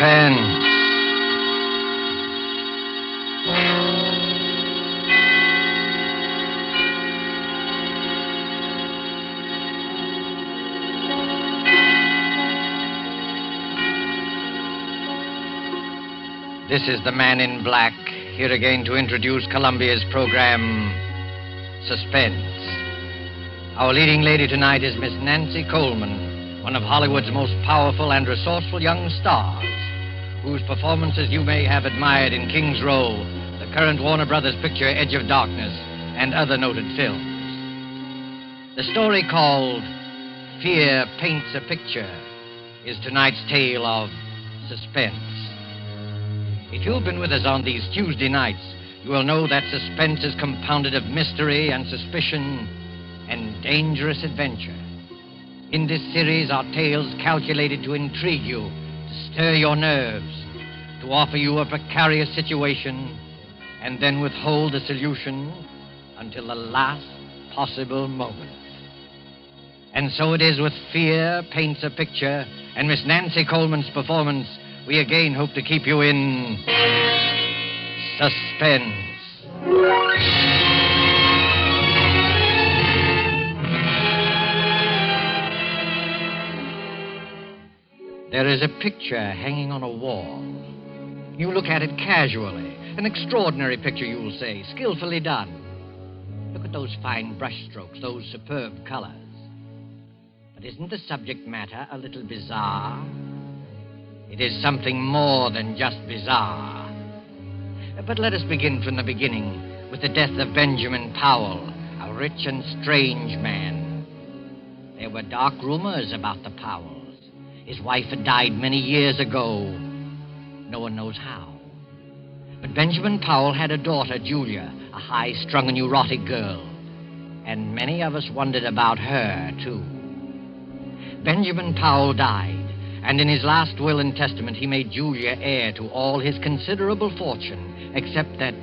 Suspense. This is the Man in Black, here again to introduce Columbia's program, Suspense. Our leading lady tonight is Miss Nancy Coleman, one of Hollywood's most powerful and resourceful young stars, whose performances you may have admired in King's Row, the current Warner Brothers picture Edge of Darkness, and other noted films. The story called Fear Paints a Picture is tonight's tale of suspense. If you've been with us on these Tuesday nights, you will know that suspense is compounded of mystery and suspicion and dangerous adventure. In this series are tales calculated to intrigue you, to stir your nerves, to offer you a precarious situation, and then withhold the solution until the last possible moment. And so it is with Fear Paints a Picture and Miss Nancy Coleman's performance. We again hope to keep you in suspense. There is a picture hanging on a wall. You look at it casually. An extraordinary picture, you'll say, skillfully done. Look at those fine brushstrokes, those superb colors. But isn't the subject matter a little bizarre? It is something more than just bizarre. But let us begin from the beginning with the death of Benjamin Powell, a rich and strange man. There were dark rumors about the Powells. His wife had died many years ago. No one knows how. But Benjamin Powell had a daughter, Julia, a high-strung and neurotic girl. And many of us wondered about her, too. Benjamin Powell died. And in his last will and testament, he made Julia heir to all his considerable fortune, except that...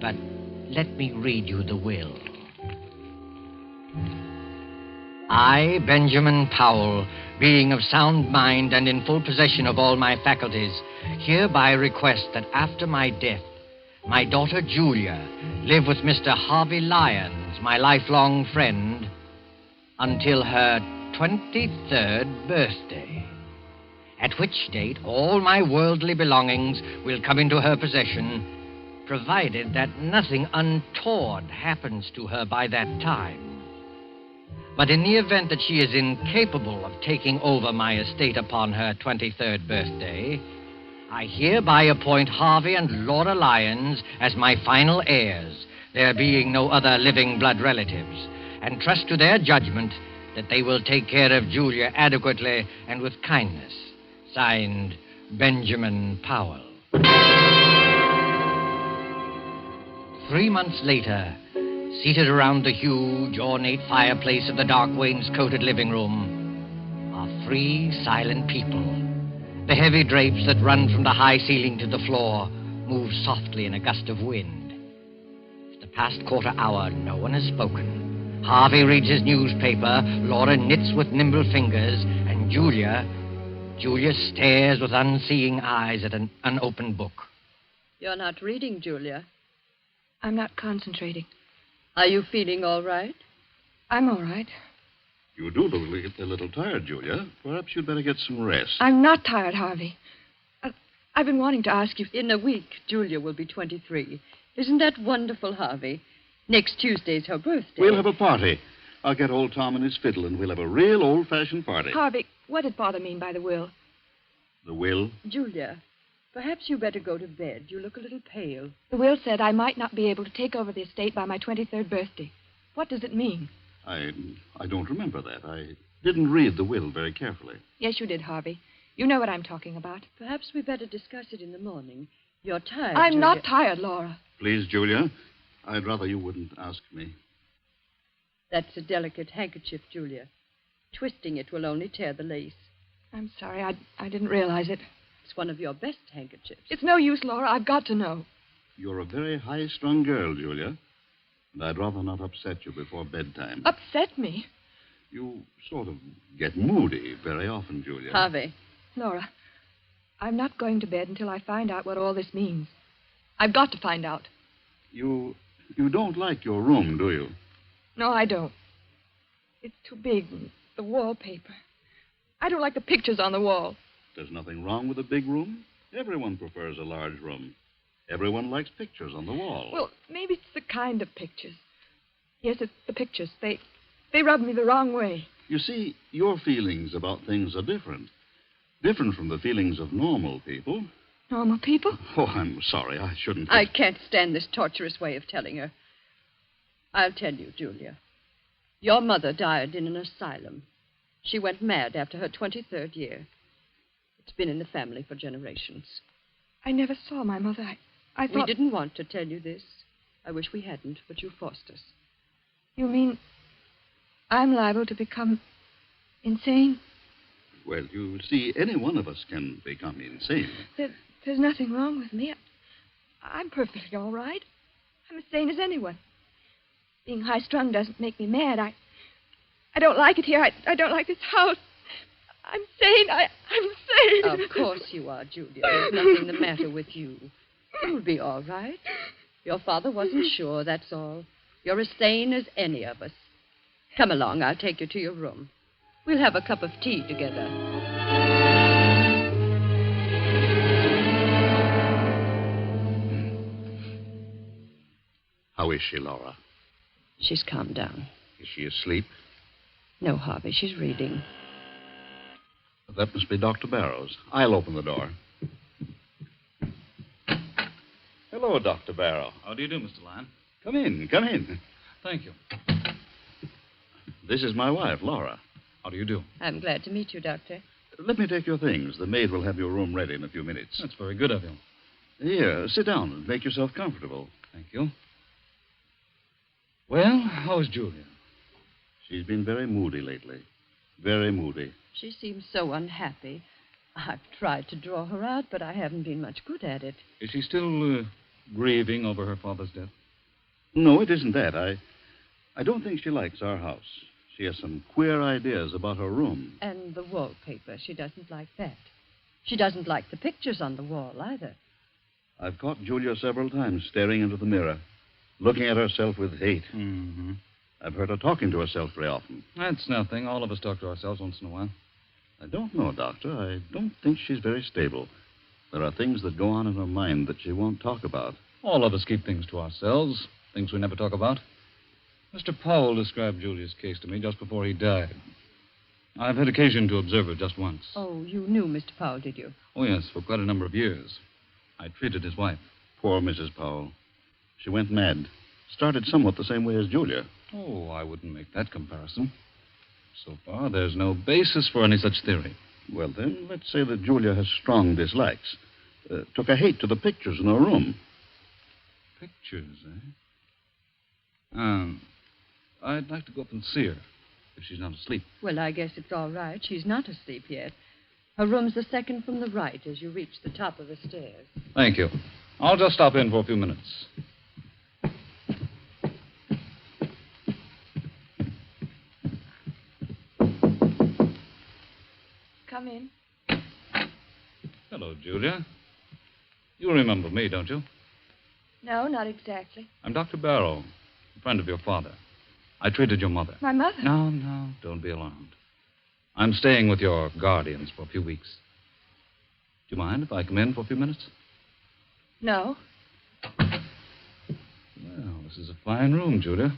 But let me read you the will. I, Benjamin Powell, being of sound mind and in full possession of all my faculties, hereby request that after my death, my daughter Julia live with Mr. Harvey Lyons, my lifelong friend, until her 23rd birthday, at which date all my worldly belongings will come into her possession, provided that nothing untoward happens to her by that time. But in the event that she is incapable of taking over my estate upon her 23rd birthday, I hereby appoint Harvey and Laura Lyons as my final heirs, there being no other living blood relatives, and trust to their judgment that they will take care of Julia adequately and with kindness. Signed, Benjamin Powell. 3 months later, seated around the huge, ornate fireplace of the dark wainscoted living room, are 3 silent people. The heavy drapes that run from the high ceiling to the floor move softly in a gust of wind. For the past quarter hour, no one has spoken. Harvey reads his newspaper, Laura knits with nimble fingers, and Julia stares with unseeing eyes at an unopened book. You're not reading, Julia. I'm not concentrating. Are you feeling all right? I'm all right. You do look a little tired, Julia. Perhaps you'd better get some rest. I'm not tired, Harvey. I've been wanting to ask you... In a week, Julia will be 23. Isn't that wonderful, Harvey? Next Tuesday's her birthday. We'll have a party. I'll get old Tom and his fiddle, and we'll have a real old-fashioned party. Harvey, what did Father mean by the will? The will? Julia, perhaps you better go to bed. You look a little pale. The will said I might not be able to take over the estate by my 23rd birthday. What does it mean? I don't remember that. I didn't read the will very carefully. Yes, you did, Harvey. You know what I'm talking about. Perhaps we better discuss it in the morning. You're tired, I'm Julia. not tired, Laura. Please, Julia, I'd rather you wouldn't ask me. That's a delicate handkerchief, Julia. Twisting it will only tear the lace. I'm sorry. I didn't realize it. It's one of your best handkerchiefs. It's no use, Laura. I've got to know. You're a very high-strung girl, Julia. And I'd rather not upset you before bedtime. Upset me? You sort of get moody very often, Julia. Harvey. Laura, I'm not going to bed until I find out what all this means. I've got to find out. You don't like your room, do you? No, I don't. It's too big, and the wallpaper. I don't like the pictures on the wall. There's nothing wrong with a big room. Everyone prefers a large room. Everyone likes pictures on the wall. Well, maybe it's the kind of pictures. Yes, it's the pictures. They rub me the wrong way. You see, your feelings about things are different. Different from the feelings of normal people. Normal people? Oh, I'm sorry. I shouldn't. I can't stand this torturous way of telling her. I'll tell you, Julia. Your mother died in an asylum. She went mad after her 23rd year. It's been in the family for generations. I never saw my mother. I thought... We didn't want to tell you this. I wish we hadn't, but you forced us. You mean I'm liable to become insane? Well, you see, any one of us can become insane. There's nothing wrong with me. I'm perfectly all right. I'm as sane as anyone. Being high-strung doesn't make me mad. I don't like it here. I don't like this house. I'm sane. I'm sane. Of course you are, Julia. There's nothing the matter with you. You'll be all right. Your father wasn't sure, that's all. You're as sane as any of us. Come along. I'll take you to your room. We'll have a cup of tea together. How is she, Laura? She's calmed down. Is she asleep? No, Harvey, she's reading. That must be Dr. Barrows. I'll open the door. Hello, Dr. Barrow. How do you do, Mr. Lyon? Come in, come in. Thank you. This is my wife, Laura. How do you do? I'm glad to meet you, Doctor. Let me take your things. The maid will have your room ready in a few minutes. That's very good of you. Here, sit down and make yourself comfortable. Thank you. Well, how's Julia? She's been very moody lately. Very moody. She seems so unhappy. I've tried to draw her out, but I haven't been much good at it. Is she still grieving over her father's death? No, it isn't that. I don't think she likes our house. She has some queer ideas about her room. And the wallpaper. She doesn't like that. She doesn't like the pictures on the wall, either. I've caught Julia several times staring into the mirror, looking at herself with hate. Mm-hmm. I've heard her talking to herself very often. That's nothing. All of us talk to ourselves once in a while. I don't know, Doctor. I don't think she's very stable. There are things that go on in her mind that she won't talk about. All of us keep things to ourselves, things we never talk about. Mr. Powell described Julia's case to me just before he died. I've had occasion to observe her just once. Oh, you knew Mr. Powell, did you? Oh, yes, for quite a number of years. I treated his wife. Poor Mrs. Powell. She went mad. Started somewhat the same way as Julia. Oh, I wouldn't make that comparison. So far, there's no basis for any such theory. Well, then, let's say that Julia has strong dislikes. Took a hate to the pictures in her room. Pictures, eh? I'd like to go up and see her, if she's not asleep. Well, I guess it's all right. She's not asleep yet. Her room's the second from the right as you reach the top of the stairs. Thank you. I'll just stop in for a few minutes. Come in. Hello, Julia. You remember me, don't you? No, not exactly. I'm Dr. Barrow, a friend of your father. I treated your mother. My mother? No, don't be alarmed. I'm staying with your guardians for a few weeks. Do you mind if I come in for a few minutes? No. Well, this is a fine room, Julia.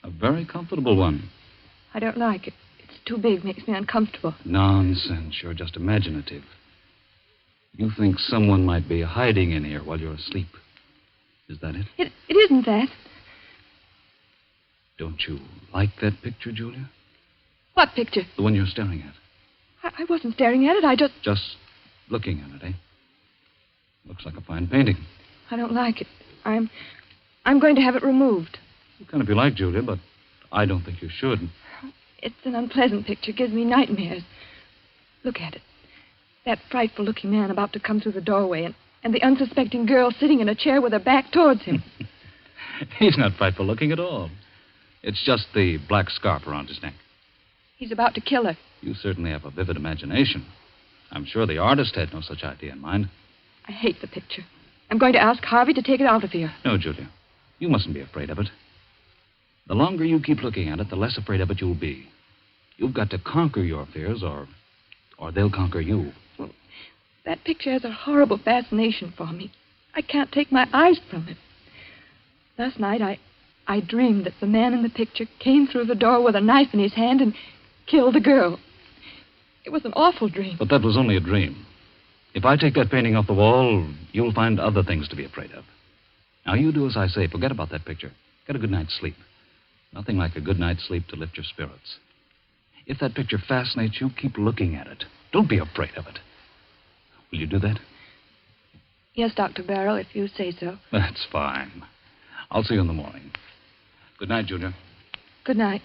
A very comfortable one. I don't like it. It's too big, makes me uncomfortable. Nonsense. You're just imaginative. You think someone might be hiding in here while you're asleep. Is that it? It isn't that. Don't you like that picture, Julia? What picture? The one you're staring at. I wasn't staring at it. I just... Just looking at it, eh? Looks like a fine painting. I don't like it. I'm going to have it removed. You can if you like, Julia, but I don't think you should. It's an unpleasant picture. Gives me nightmares. Look at it. That frightful-looking man about to come through the doorway, and the unsuspecting girl sitting in a chair with her back towards him. He's not frightful looking at all. It's just the black scarf around his neck. He's about to kill her. You certainly have a vivid imagination. I'm sure the artist had no such idea in mind. I hate the picture. I'm going to ask Harvey to take it out of here. No, Julia. You mustn't be afraid of it. The longer you keep looking at it, the less afraid of it you'll be. You've got to conquer your fears, or they'll conquer you. Well, that picture has a horrible fascination for me. I can't take my eyes from it. Last night, I dreamed that the man in the picture came through the door with a knife in his hand and killed the girl. It was an awful dream. But that was only a dream. If I take that painting off the wall, you'll find other things to be afraid of. Now, you do as I say. Forget about that picture. Get a good night's sleep. Nothing like a good night's sleep to lift your spirits. If that picture fascinates you, keep looking at it. Don't be afraid of it. Will you do that? Yes, Dr. Barrow, if you say so. That's fine. I'll see you in the morning. Good night, Julia. Good night.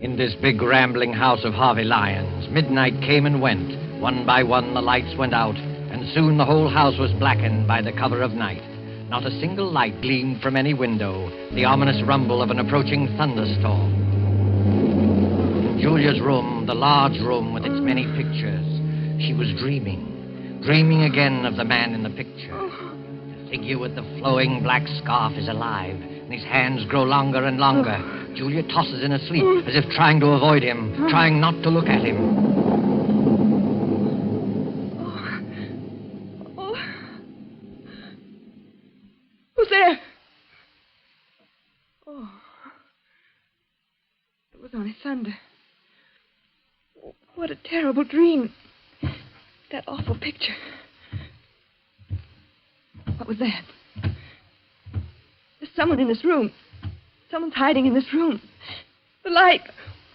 In this big rambling house of Harvey Lyons, midnight came and went. One by one, the lights went out, and soon the whole house was blackened by the cover of night. Not a single light gleamed from any window, the ominous rumble of an approaching thunderstorm. In Julia's room, the large room with its many pictures, she was dreaming again of the man in the picture. The figure with the flowing black scarf is alive, and his hands grow longer and longer. Julia tosses in her sleep, as if trying to avoid him, trying not to look at him. Who's there? Oh. It was only thunder. What a terrible dream. That awful picture. What was that? There's someone in this room. Someone's hiding in this room. The light.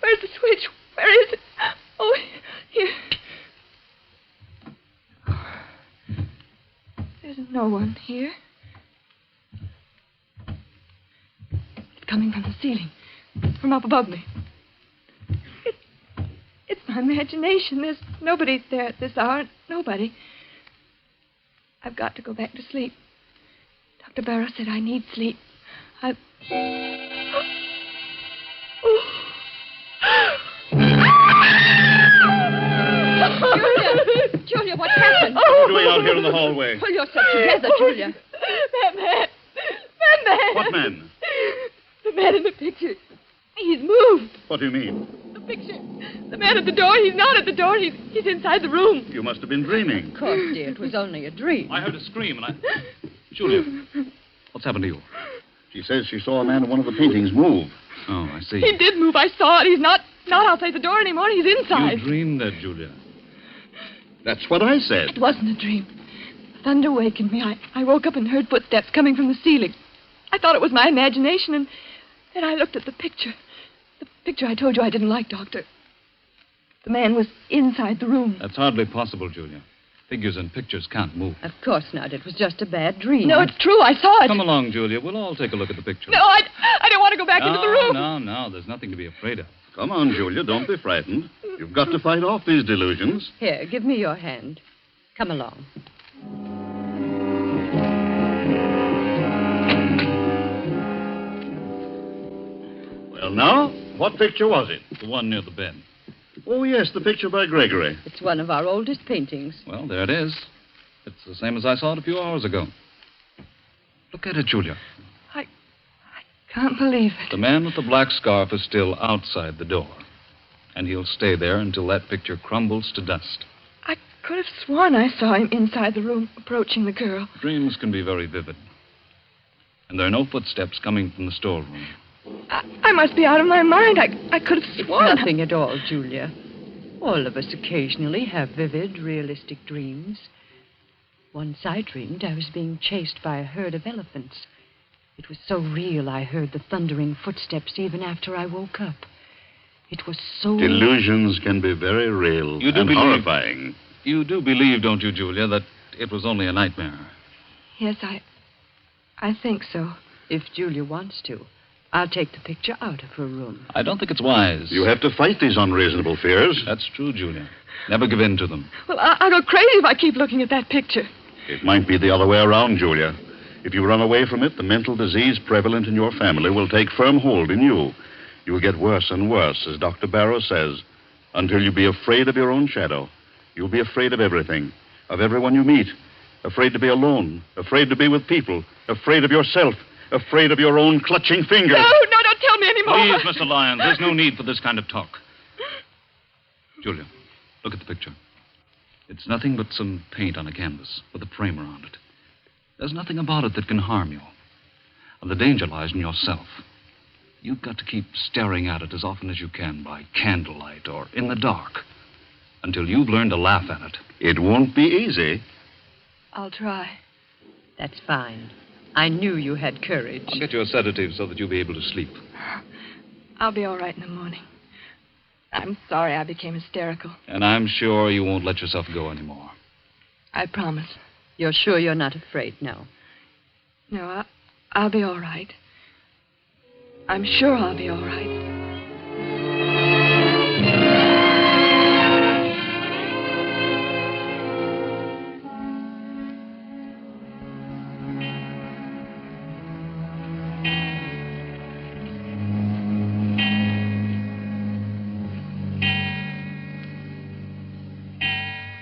Where's the switch? Where is it? Oh, here. There's no one here. It's coming from the ceiling. From up above me. It's my imagination. There's nobody there at this hour. Nobody. I've got to go back to sleep. Dr. Barrow said I need sleep. Julia, what happened? What are you doing out here in the hallway? Pull yourself together, Julia. That man. What man? The man in the picture. He's moved. What do you mean? The picture. The man at the door. He's not at the door. He's inside the room. You must have been dreaming. Of course, dear. It was only a dream. I heard a scream, and Julia, what's happened to you? She says she saw a man in one of the paintings move. Oh, I see. He did move. I saw it. He's not outside the door anymore. He's inside. You dreamed that, Julia. That's what I said. It wasn't a dream. The thunder wakened me. I woke up and heard footsteps coming from the ceiling. I thought it was my imagination, and then I looked at the picture. The picture I told you I didn't like, Doctor. The man was inside the room. That's hardly possible, Julia. Figures in pictures can't move. Of course not. It was just a bad dream. No, it's true. I saw it. Come along, Julia. We'll all take a look at the picture. No, I don't want to go back into the room. No. There's nothing to be afraid of. Come on, Julia. Don't be frightened. You've got to fight off these delusions. Here, give me your hand. Come along. Well, now, what picture was it? The one near the bed. Oh, yes, the picture by Gregory. It's one of our oldest paintings. Well, there it is. It's the same as I saw it a few hours ago. Look at it, Julia. I can't believe it. The man with the black scarf is still outside the door. And he'll stay there until that picture crumbles to dust. I could have sworn I saw him inside the room approaching the girl. Dreams can be very vivid. And there are no footsteps coming from the storeroom. I must be out of my mind. I could have sworn. It's nothing at all, Julia. All of us occasionally have vivid, realistic dreams. Once I dreamed I was being chased by a herd of elephants. It was so real I heard the thundering footsteps even after I woke up. It was so... Delusions can be very real and horrifying. You do believe, don't you, Julia, that it was only a nightmare? Yes, I think so. If Julia wants to, I'll take the picture out of her room. I don't think it's wise. You have to fight these unreasonable fears. That's true, Julia. Never give in to them. Well, I'll go crazy if I keep looking at that picture. It might be the other way around, Julia. If you run away from it, the mental disease prevalent in your family will take firm hold in you. You will get worse and worse, as Dr. Barrow says, until you be afraid of your own shadow. You'll be afraid of everything, of everyone you meet, afraid to be alone, afraid to be with people, afraid of yourself, afraid of your own clutching fingers. No, don't tell me anymore. Please, Mr. Lyons, there's no need for this kind of talk. Julia, look at the picture. It's nothing but some paint on a canvas with a frame around it. There's nothing about it that can harm you. And the danger lies in yourself. You've got to keep staring at it as often as you can by candlelight or in the dark until you've learned to laugh at it. It won't be easy. I'll try. That's fine. I knew you had courage. I'll get you a sedative so that you'll be able to sleep. I'll be all right in the morning. I'm sorry I became hysterical. And I'm sure you won't let yourself go anymore. I promise. You're sure you're not afraid now? No, I'll be all right. I'm sure I'll be all right.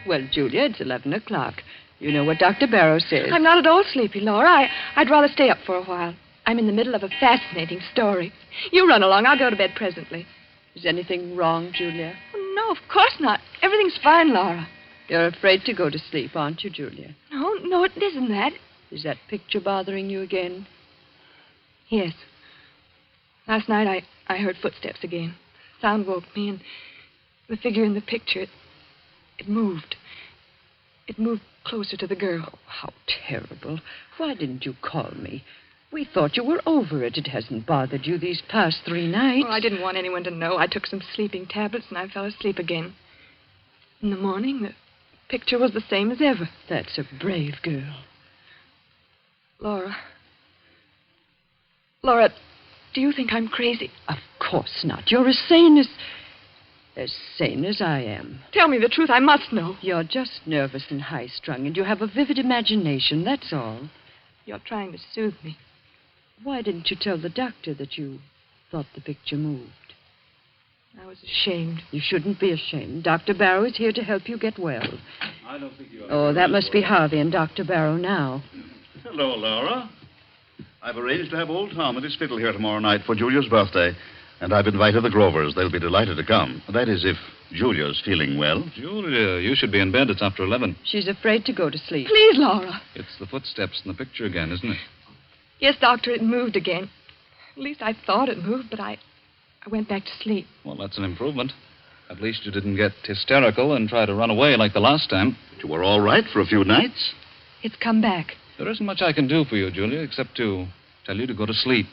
Well, Julia, it's 11 o'clock. You know what Dr. Barrow says. I'm not at all sleepy, Laura. I'd rather stay up for a while. I'm in the middle of a fascinating story. You run along. I'll go to bed presently. Is anything wrong, Julia? No, of course not. Everything's fine, Laura. You're afraid to go to sleep, aren't you, Julia? No, it isn't that. Is that picture bothering you again? Yes. Last night I heard footsteps again. Sound woke me, and the figure in the picture, it moved. It moved closer to the girl. Oh, how terrible. Why didn't you call me? We thought you were over it. It hasn't bothered you these past 3 nights. Well, I didn't want anyone to know. I took some sleeping tablets, and I fell asleep again. In the morning, the picture was the same as ever. That's a brave girl. Laura, do you think I'm crazy? Of course not. You're as sane as I am. Tell me the truth. I must know. You're just nervous and high-strung, and you have a vivid imagination, that's all. You're trying to soothe me. Why didn't you tell the doctor that you thought the picture moved? I was ashamed. You shouldn't be ashamed. Dr. Barrow is here to help you get well. I don't think you... Oh, that must be Harvey and Dr. Barrow now. Hello, Laura. I've arranged to have old Tom at his fiddle here tomorrow night for Julia's birthday. And I've invited the Grovers. They'll be delighted to come. That is, if Julia's feeling well. Julia, you should be in bed. It's after 11. She's afraid to go to sleep. Please, Laura. It's the footsteps in the picture again, isn't it? Yes, Doctor, it moved again. At least I thought it moved, but I went back to sleep. Well, that's an improvement. At least you didn't get hysterical and try to run away like the last time. But you were all right for a few nights. It's come back. There isn't much I can do for you, Julia, except to tell you to go to sleep.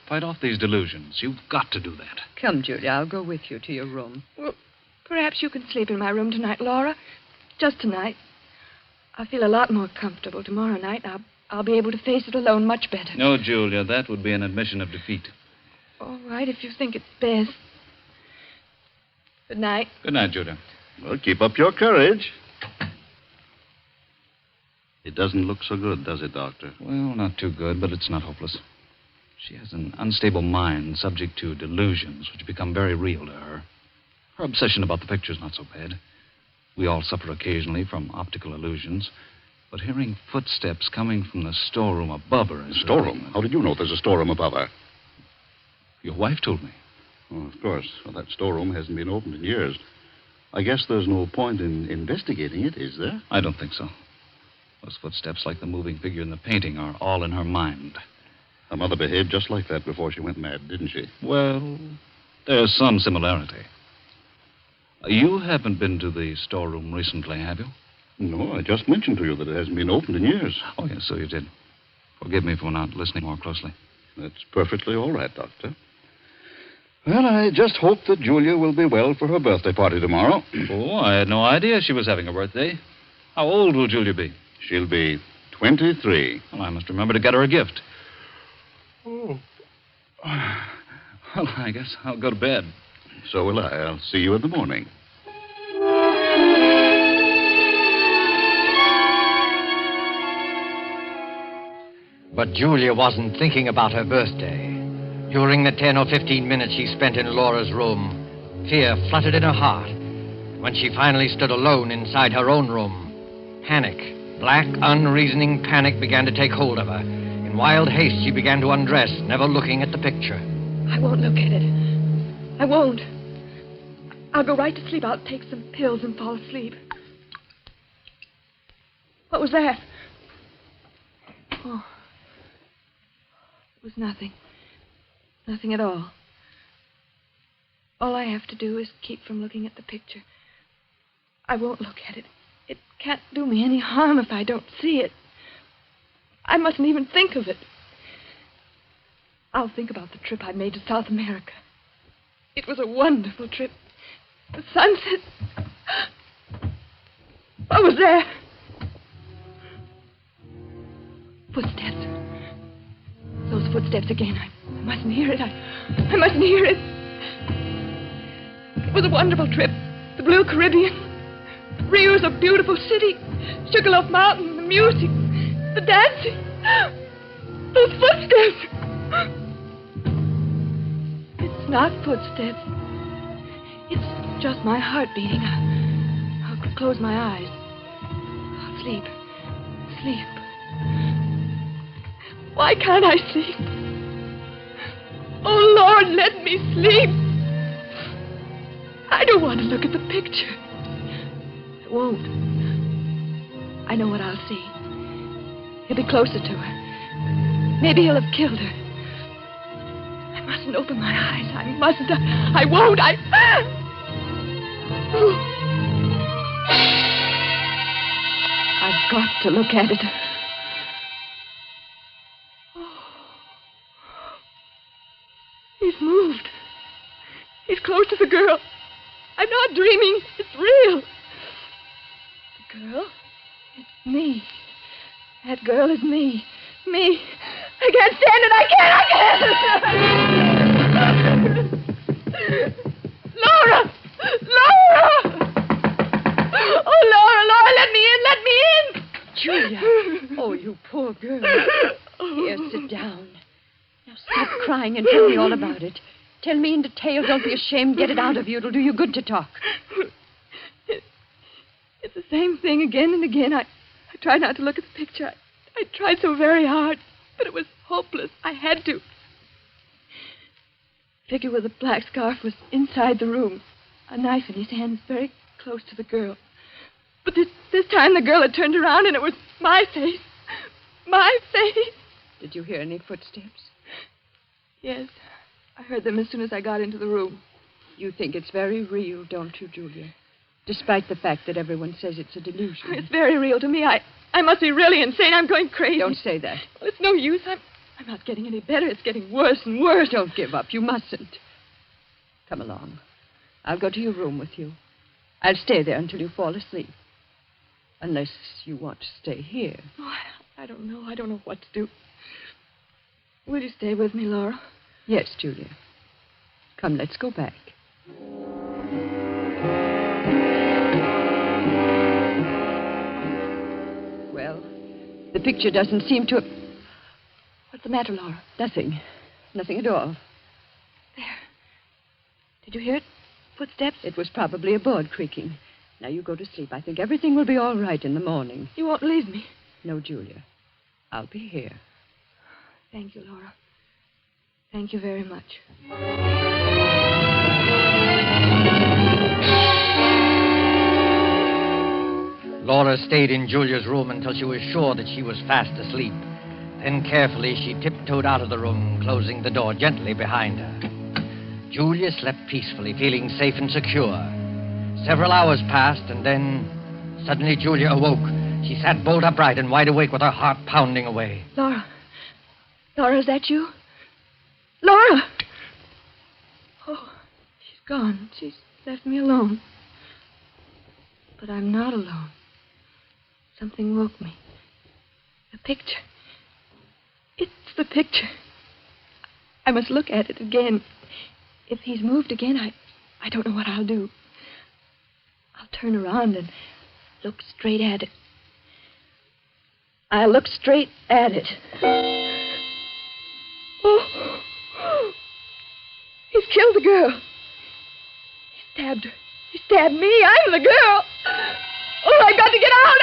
Fight off these delusions. You've got to do that. Come, Julia, I'll go with you to your room. Well, perhaps you can sleep in my room tonight, Laura. Just tonight. I'll feel a lot more comfortable tomorrow night. I'll be able to face it alone much better. No, Julia, that would be an admission of defeat. All right, if you think it's best. Good night. Good night, Julia. Well, keep up your courage. It doesn't look so good, does it, Doctor? Well, not too good, but it's not hopeless. She has an unstable mind subject to delusions which become very real to her. Her obsession about the picture's not so bad. We all suffer occasionally from optical illusions. But hearing footsteps coming from the storeroom above her is... Storeroom? How did you know there's a storeroom above her? Your wife told me. Oh, of course. Well, that storeroom hasn't been opened in years. I guess there's no point in investigating it, is there? I don't think so. Those footsteps, like the moving figure in the painting, are all in her mind. Her mother behaved just like that before she went mad, didn't she? Well, there's some similarity. You haven't been to the storeroom recently, have you? No, I just mentioned to you that it hasn't been opened in years. Oh, yes, so you did. Forgive me for not listening more closely. That's perfectly all right, Doctor. Well, I just hope that Julia will be well for her birthday party tomorrow. Oh, I had no idea she was having a birthday. How old will Julia be? She'll be 23. Well, I must remember to get her a gift. Oh. Well, I guess I'll go to bed. So will I. I'll see you in the morning. But Julia wasn't thinking about her birthday. During the 10 or 15 minutes she spent in Laura's room, fear fluttered in her heart. When she finally stood alone inside her own room, panic, black, unreasoning panic began to take hold of her. In wild haste, she began to undress, never looking at the picture. I won't look at it. I won't. I'll go right to sleep. I'll take some pills and fall asleep. What was that? Oh. It was nothing. Nothing at all. All I have to do is keep from looking at the picture. I won't look at it. It can't do me any harm if I don't see it. I mustn't even think of it. I'll think about the trip I made to South America. It was a wonderful trip. The sunset. What was there? Footsteps. Those footsteps again. I mustn't hear it. I mustn't hear it. It was a wonderful trip. The Blue Caribbean. Rio's a beautiful city. Sugarloaf Mountain, the music, the dancing. Those footsteps. It's not footsteps. It's just my heart beating. I'll close my eyes. I'll sleep. Sleep. Why can't I sleep? Oh, Lord, let me sleep. I don't want to look at the picture. I won't. I know what I'll see. He'll be closer to her. Maybe he'll have killed her. I mustn't open my eyes. I mustn't. I won't. I've got to look at it. He's moved. He's close to the girl. I'm not dreaming. It's real. The girl? It's me. That girl is me. Me. I can't stand it. I can't. Laura! Laura! Oh, Laura, let me in. Let me in. Julia. Oh, you poor girl. Here, sit down. Now stop crying and tell me all about it. Tell me in detail. Don't be ashamed. Get it out of you. It'll do you good to talk. It's the same thing again and again. I tried not to look at the picture. I tried so very hard, but it was hopeless. I had to. The figure with the black scarf was inside the room. A knife in his hand, very close to the girl. But this time the girl had turned around and it was my face. My face. Did you hear any footsteps? Yes. I heard them as soon as I got into the room. You think it's very real, don't you, Julia? Despite the fact that everyone says it's a delusion. It's very real to me. I must be really insane. I'm going crazy. Don't say that. Well, it's no use. I'm not getting any better. It's getting worse and worse. Don't give up. You mustn't. Come along. I'll go to your room with you. I'll stay there until you fall asleep. Unless you want to stay here. Oh, I don't know. I don't know what to do. Will you stay with me, Laura? Yes, Julia. Come, let's go back. Well, the picture doesn't seem to have... What's the matter, Laura? Nothing. Nothing at all. There. Did you hear it? Footsteps? It was probably a board creaking. Now you go to sleep. I think everything will be all right in the morning. You won't leave me? No, Julia. I'll be here. Thank you, Laura. Thank you very much. Laura stayed in Julia's room until she was sure that she was fast asleep. Then carefully she tiptoed out of the room, closing the door gently behind her. Julia slept peacefully, feeling safe and secure. Several hours passed, and then suddenly Julia awoke. She sat bolt upright and wide awake with her heart pounding away. Laura. Laura, is that you? Laura! Oh, she's gone. She's left me alone. But I'm not alone. Something woke me. The picture. It's the picture. I must look at it again. If he's moved again, I don't know what I'll do. I'll turn around and look straight at it. I looked straight at it. Oh. He's killed the girl. He stabbed her. He stabbed me. I'm the girl. Oh, I got to get out.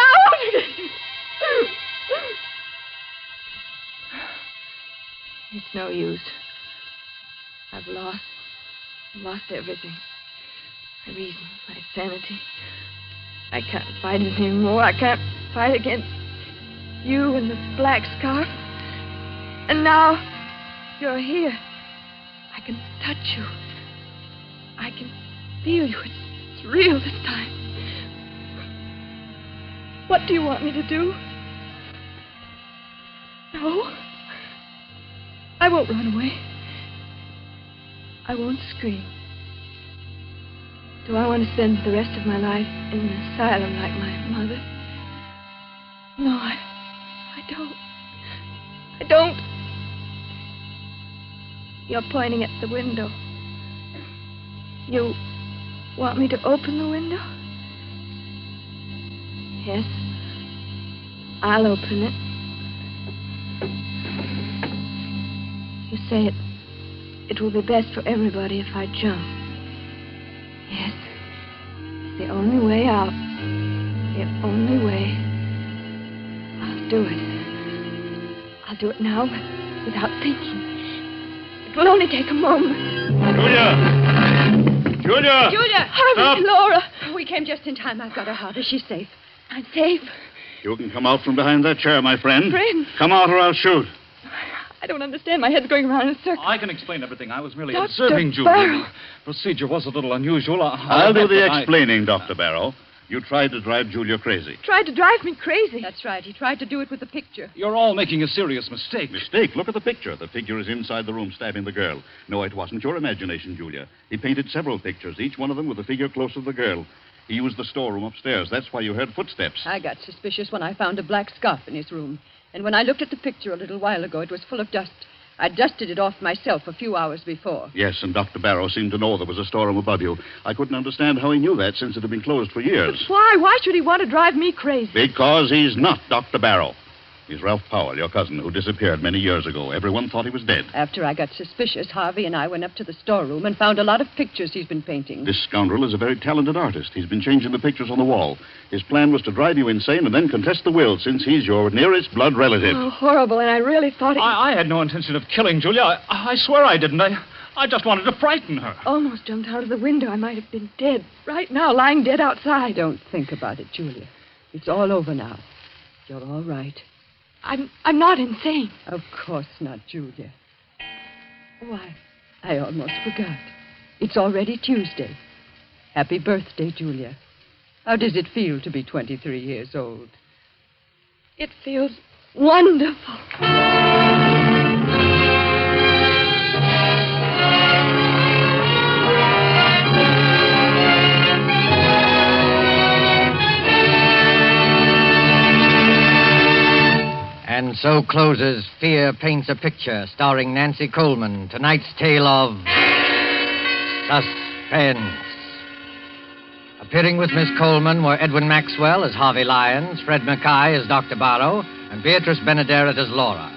It's no use. I've lost everything. My reason, my sanity. I can't fight it anymore. I can't fight against you and the black scarf. And now you're here. I can touch you. I can feel you. It's real this time. What do you want me to do? No. I won't run away. I won't scream. Do I want to spend the rest of my life in an asylum like my mother? No, I don't. I don't. You're pointing at the window. You want me to open the window? Yes. I'll open it. You say it will be best for everybody if I jump. Yes. It's the only way out. The only way. I'll do it. I'll do it now without thinking. It will only take a moment. Julia! Harvey, Stop. Laura. We came just in time. I've got her, Harvey. She's safe. I'm safe. You can come out from behind that chair, my friend. Friend? Come out or I'll shoot. I don't understand. My head's going around in a circle. I can explain everything. I was merely Dr. observing Julia. Barrow. The procedure was a little unusual. I'll do the admit that explaining, Dr. Barrow. You tried to drive Julia crazy. Tried to drive me crazy. That's right. He tried to do it with the picture. You're all making a serious mistake. Mistake. Look at the picture. The figure is inside the room stabbing the girl. No, it wasn't your imagination, Julia. He painted several pictures, each one of them with the figure close to the girl. He used the storeroom upstairs. That's why you heard footsteps. I got suspicious when I found a black scarf in his room. And when I looked at the picture a little while ago, it was full of dust. I dusted it off myself a few hours before. Yes, and Dr. Barrow seemed to know there was a storeroom above you. I couldn't understand how he knew that since it had been closed for years. But why? Why should he want to drive me crazy? Because he's not Dr. Barrow. He's Ralph Powell, your cousin, who disappeared many years ago. Everyone thought he was dead. After I got suspicious, Harvey and I went up to the storeroom and found a lot of pictures he's been painting. This scoundrel is a very talented artist. He's been changing the pictures on the wall. His plan was to drive you insane and then contest the will, since he's your nearest blood relative. Oh, horrible, and I really thought it... I had no intention of killing Julia. I swear I didn't. I just wanted to frighten her. Almost jumped out of the window. I might have been dead. Right now, lying dead outside. Don't think about it, Julia. It's all over now. You're all right. I'm not insane. Of course not, Julia. Why, I almost forgot. It's already Tuesday. Happy birthday, Julia. How does it feel to be 23 years old? It feels wonderful. And so closes Fear Paints a Picture, starring Nancy Coleman. Tonight's tale of Suspense. Appearing with Miss Coleman were Edwin Maxwell as Harvey Lyons, Fred Mackay as Dr. Barrow, and Beatrice Benaderet as Laura.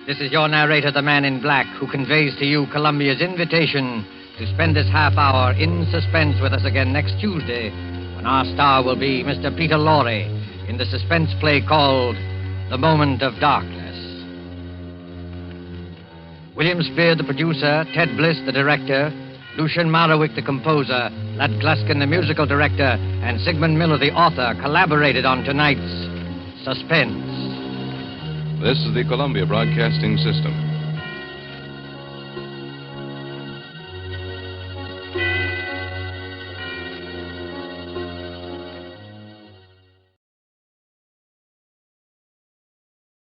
This is your narrator, the Man in Black, who conveys to you Columbia's invitation to spend this half hour in suspense with us again next Tuesday, when our star will be Mr. Peter Lorre in the suspense play called The Moment of Darkness. William Spear, the producer, Ted Bliss, the director, Lucien Marowick, the composer, Lad Gluskin, the musical director, and Sigmund Miller, the author, collaborated on tonight's Suspense. This is the Columbia Broadcasting System.